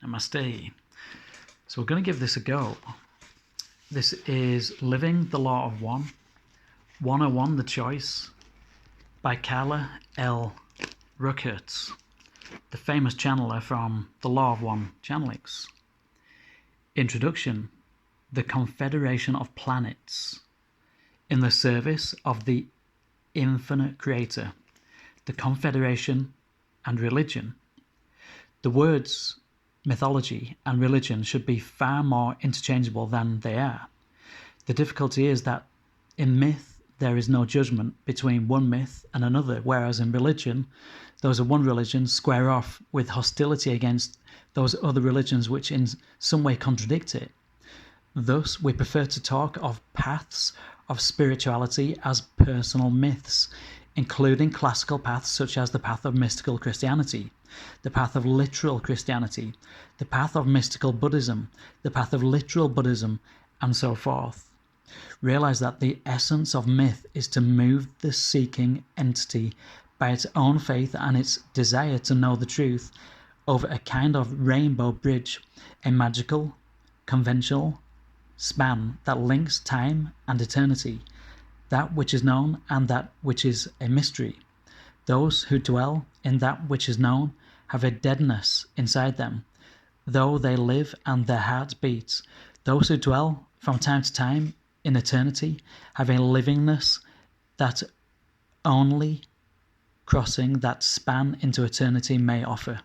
Namaste. So we're going to give this a go. This is Living the Law of One, 101 The Choice, by Carla Ruchert, the famous channeler from the Law of One channelings. Introduction: the Confederation of Planets, in the service of the infinite creator. The Confederation and religion. The words mythology and religion should be far more interchangeable than they are. The difficulty is that in myth there is no judgment between one myth and another, whereas in religion, those of one religion square off with hostility against those other religions which in some way contradict it. Thus, we prefer to talk of paths of spirituality as personal myths, including classical paths such as the path of mystical Christianity, the path of literal Christianity, the path of mystical Buddhism, the path of literal Buddhism, and so forth. Realize that the essence of myth is to move the seeking entity by its own faith and its desire to know the truth over a kind of rainbow bridge, a magical, conventional span that links time and eternity, that which is known and that which is a mystery. Those who dwell in that which is known have a deadness inside them, though they live and their hearts beat. Those who dwell from time to time in eternity have a livingness that only crossing that span into eternity may offer.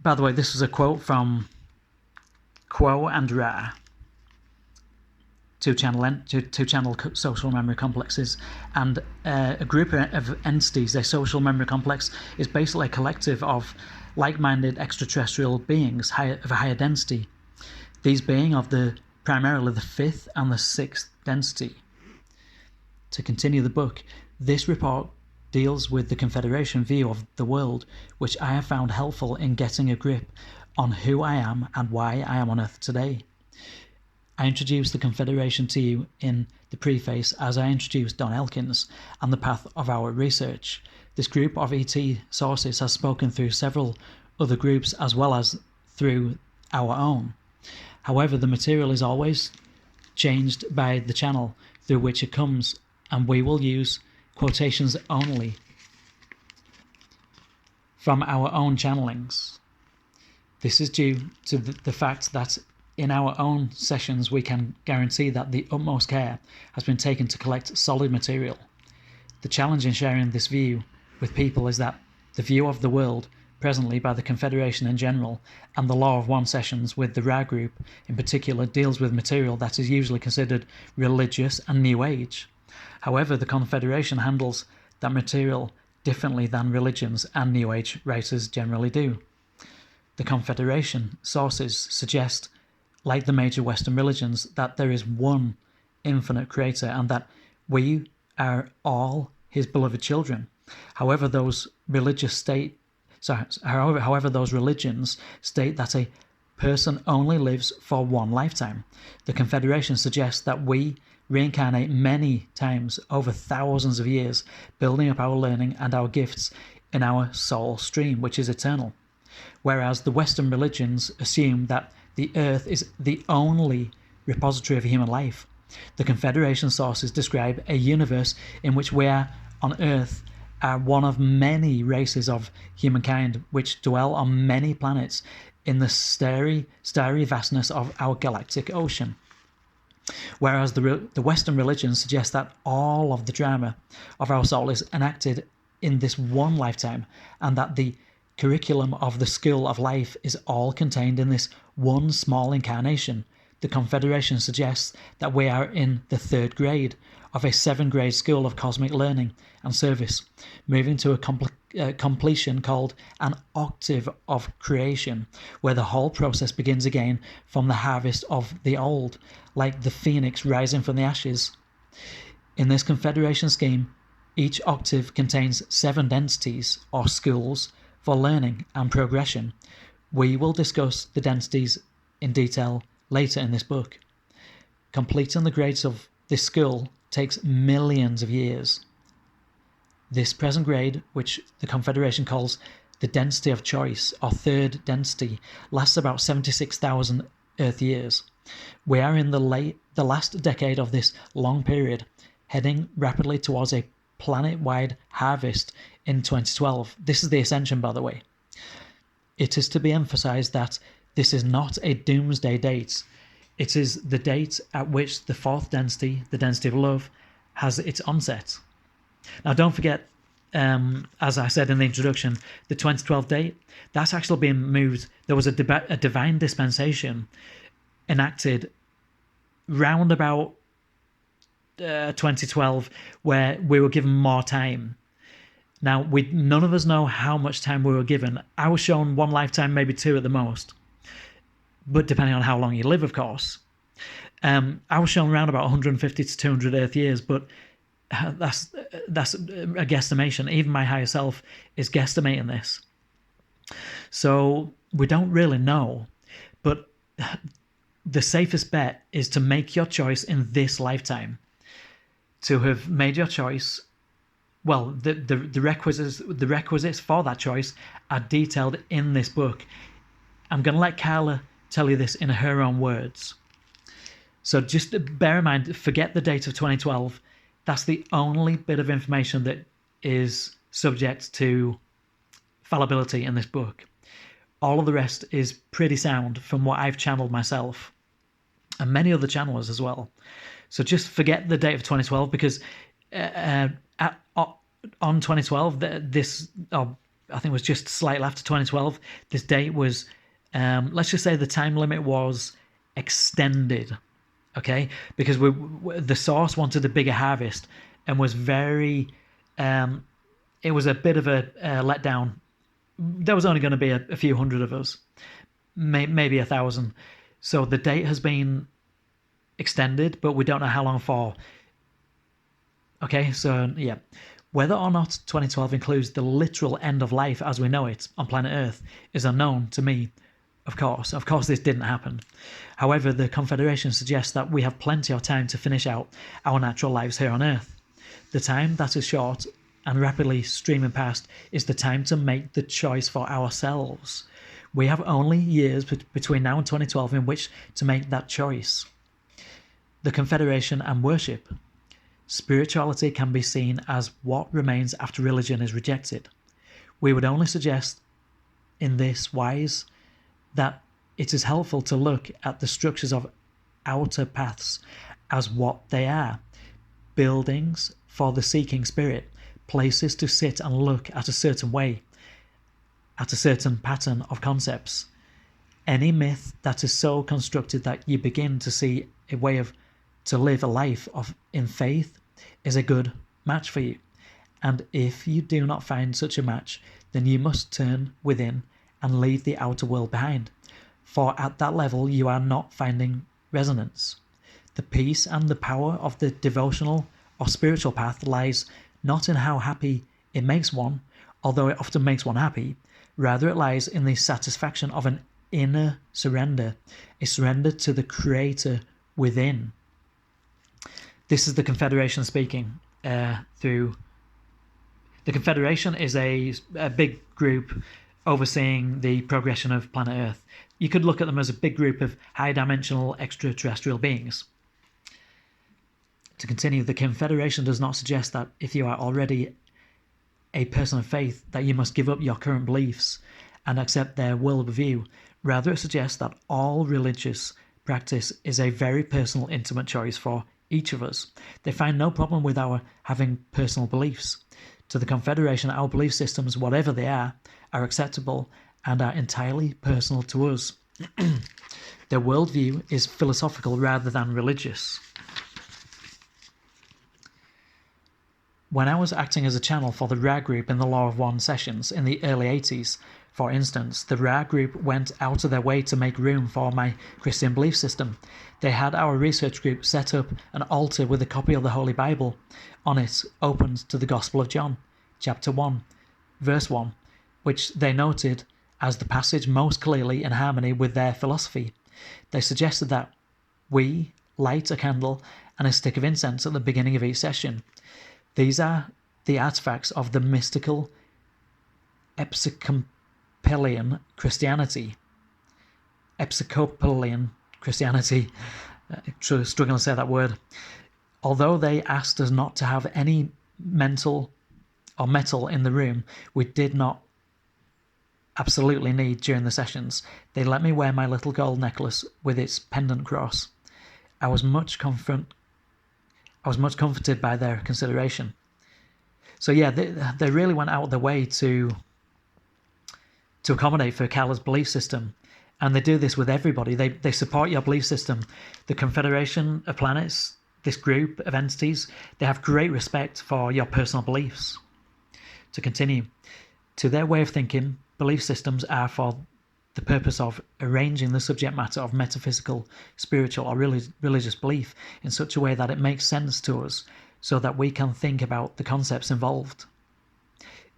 By the way, this was a quote from Quo and Ra, two channel social memory complexes, and a group of entities. A social memory complex is basically a collective of like-minded extraterrestrial beings of a higher density, these being of primarily the fifth and the sixth density. To continue the book, this report deals with the Confederation view of the world, which I have found helpful in getting a grip on who I am and why I am on Earth today. I introduced the Confederation to you in the preface as I introduced Don Elkins and the path of our research. This group of ET sources has spoken through several other groups as well as through our own. However, the material is always changed by the channel through which it comes, and we will use quotations only from our own channelings. This is due to the fact that in our own sessions we can guarantee that the utmost care has been taken to collect solid material. The challenge in sharing this view with people is that the view of the world presently by the Confederation in general and the Law of One sessions with the Ra group in particular deals with material that is usually considered religious and New Age. However, the Confederation handles that material differently than religions and New Age writers generally do. The Confederation sources suggest, like the major Western religions, that there is one infinite creator and that we are all his beloved children. However, those religions state that a person only lives for one lifetime. The Confederation suggests that we reincarnate many times over thousands of years, building up our learning and our gifts in our soul stream, which is eternal. Whereas the Western religions assume that the Earth is the only repository of human life. The Confederation sources describe a universe in which we are on Earth are one of many races of humankind which dwell on many planets in the starry vastness of our galactic ocean. Whereas the Western religions suggest that all of the drama of our soul is enacted in this one lifetime, and that the curriculum of the school of life is all contained in this one small incarnation. The Confederation suggests that we are in the third grade of a 7-grade school of cosmic learning and service, moving to a completion called an octave of creation, where the whole process begins again from the harvest of the old, like the phoenix rising from the ashes. In this Confederation scheme, each octave contains 7 densities or schools for learning and progression. We will discuss the densities in detail later in this book. Completing the grades of this school takes millions of years. This present grade, which the Confederation calls the density of choice, or third density, lasts about 76,000 Earth years. We are in the last decade of this long period, heading rapidly towards a planet-wide harvest in 2012. This is the Ascension, by the way. It is to be emphasized that this is not a doomsday date. It is the date at which the fourth density, the density of love, has its onset. Now, don't forget, as I said in the introduction, the 2012 date, that's actually been moved. There was a Divine Dispensation enacted round about 2012 where we were given more time. Now, none of us know how much time we were given. I was shown 1 lifetime, maybe 2 at the most, but depending on how long you live, of course. I was shown around about 150 to 200 Earth years, but that's a guesstimation. Even my higher self is guesstimating this. So we don't really know, but the safest bet is to make your choice in this lifetime. To have made your choice, well, the requisites for that choice are detailed in this book. I'm going to let Carla tell you this in her own words. So just bear in mind, forget the date of 2012. That's the only bit of information that is subject to fallibility in this book. All of the rest is pretty sound from what I've channeled myself, and many other channelers as well. So just forget the date of 2012, because on 2012, I think it was just slightly after 2012, this date was, let's just say the time limit was extended, okay? Because the source wanted a bigger harvest and was very, it was a bit of a letdown. There was only going to be a few hundred of us, maybe 1,000. So the date has been extended, but we don't know how long for. Okay, so yeah. Whether or not 2012 includes the literal end of life as we know it on planet Earth is unknown to me, of course. Of course, this didn't happen. However, the Confederation suggests that we have plenty of time to finish out our natural lives here on Earth. The time that is short and rapidly streaming past is the time to make the choice for ourselves. We have only years between now and 2012 in which to make that choice. The Confederation and worship. Spirituality can be seen as what remains after religion is rejected. We would only suggest in this wise that it is helpful to look at the structures of outer paths as what they are: buildings for the seeking spirit, places to sit and look at a certain way, at a certain pattern of concepts. Any myth that is so constructed that you begin to see a way to live a life in faith is a good match for you. And if you do not find such a match, then you must turn within and leave the outer world behind. For at that level you are not finding resonance. The peace and the power of the devotional or spiritual path lies not in how happy it makes one, although it often makes one happy. Rather, it lies in the satisfaction of an inner surrender, a surrender to the Creator within. This is the Confederation speaking through. The Confederation is a big group overseeing the progression of planet Earth. You could look at them as a big group of high-dimensional extraterrestrial beings. To continue, the Confederation does not suggest that if you are already a person of faith that you must give up your current beliefs and accept their worldview. Rather, it suggests that all religious practice is a very personal, intimate choice for each of us. They find no problem with our having personal beliefs. To the Confederation, our belief systems, whatever they are acceptable and are entirely personal to us. Their worldview is philosophical rather than religious. When I was acting as a channel for the RA group in the Law of One sessions in the early 80s, for instance, the RA group went out of their way to make room for my Christian belief system. They had our research group set up an altar with a copy of the Holy Bible on it, opened to the Gospel of John, chapter 1, verse 1, which they noted as the passage most clearly in harmony with their philosophy. They suggested that we light a candle and a stick of incense at the beginning of each session. These are the artifacts of the mystical Episcopalian Christianity. Struggling to say that word. Although they asked us not to have any metal in the room, we did not absolutely need during the sessions. They let me wear my little gold necklace with its pendant cross. I was much comforted by their consideration. So yeah, they really went out of their way to accommodate for Carla's belief system. And they do this with everybody. They support your belief system. The Confederation of Planets, this group of entities, they have great respect for your personal beliefs. To continue, to their way of thinking, belief systems are for the purpose of arranging the subject matter of metaphysical, spiritual, or religious belief in such a way that it makes sense to us so that we can think about the concepts involved.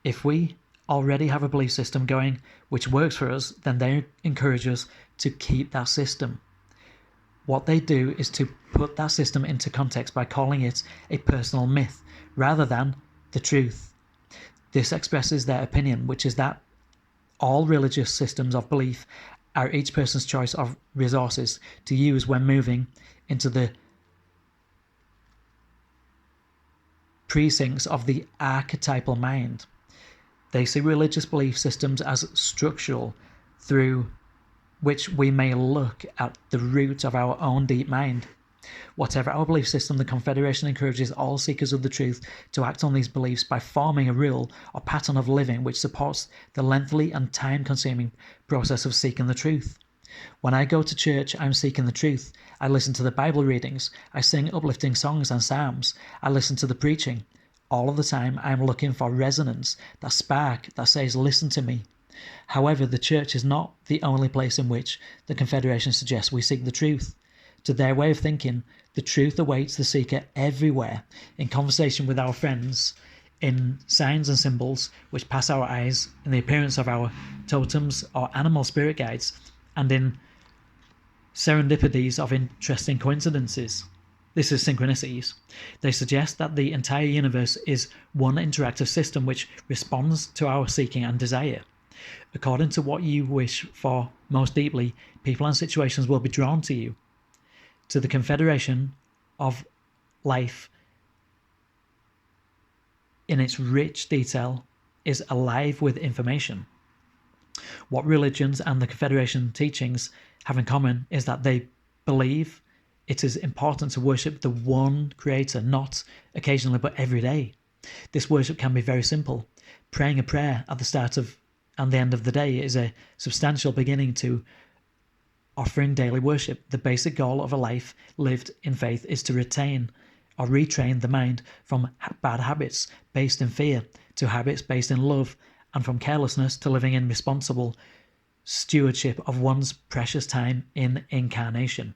If we already have a belief system going which works for us, then they encourage us to keep that system. What they do is to put that system into context by calling it a personal myth rather than the truth. This expresses their opinion, which is that all religious systems of belief are each person's choice of resources to use when moving into the precincts of the archetypal mind. They see religious belief systems as structural, through which we may look at the root of our own deep mind. Whatever our belief system, the Confederation encourages all seekers of the truth to act on these beliefs by forming a rule or pattern of living which supports the lengthy and time-consuming process of seeking the truth. When I go to church, I'm seeking the truth. I listen to the Bible readings. I sing uplifting songs and psalms. I listen to the preaching. All of the time, I'm looking for resonance, that spark that says, listen to me. However, the church is not the only place in which the Confederation suggests we seek the truth. To their way of thinking, the truth awaits the seeker everywhere, in conversation with our friends, in signs and symbols which pass our eyes, in the appearance of our totems or animal spirit guides, and in serendipities of interesting coincidences. This is synchronicities. They suggest that the entire universe is one interactive system which responds to our seeking and desire. According to what you wish for most deeply, people and situations will be drawn to you. To the Confederation of life, in its rich detail, is alive with information. What religions and the Confederation teachings have in common is that they believe it is important to worship the one Creator, not occasionally but every day. This worship can be very simple. Praying a prayer at the start of and the end of the day is a substantial beginning to offering daily worship. The basic goal of a life lived in faith is to retain or retrain the mind from bad habits based in fear to habits based in love, and from carelessness to living in responsible stewardship of one's precious time in incarnation.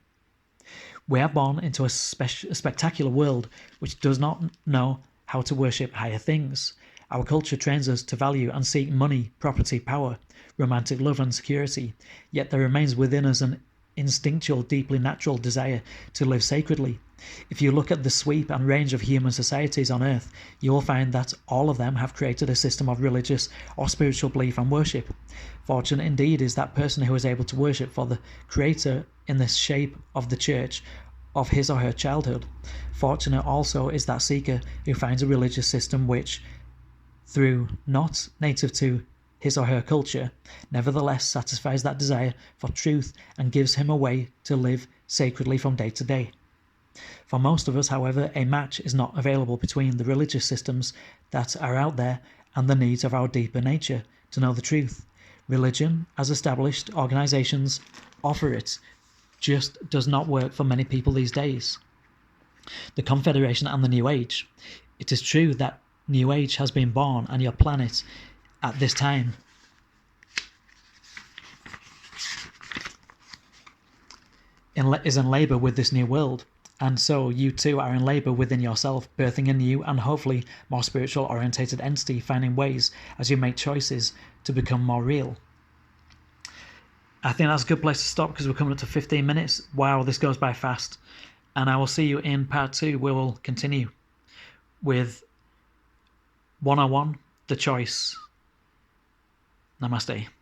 We are born into a spectacular world which does not know how to worship higher things. Our culture trains us to value and seek money, property, power, romantic love and security, yet there remains within us an instinctual, deeply natural desire to live sacredly. If you look at the sweep and range of human societies on earth, you will find that all of them have created a system of religious or spiritual belief and worship. Fortunate indeed is that person who is able to worship for the Creator in the shape of the church of his or her childhood. Fortunate also is that seeker who finds a religious system which, through not native to his or her culture, nevertheless satisfies that desire for truth and gives him a way to live sacredly from day to day. For most of us, however, a match is not available between the religious systems that are out there and the needs of our deeper nature to know the truth. Religion, as established organizations offer it, just does not work for many people these days. The Confederation and the New Age. It is true that New Age has been born and your planet at this time is in labour with this new world, and so you too are in labour within yourself, birthing a new and hopefully more spiritual orientated entity, finding ways as you make choices to become more real. I think that's a good place to stop because we're coming up to 15 minutes. Wow, this goes by fast. And I will see you in part 2 where we'll continue with 101, the choice. Namaste.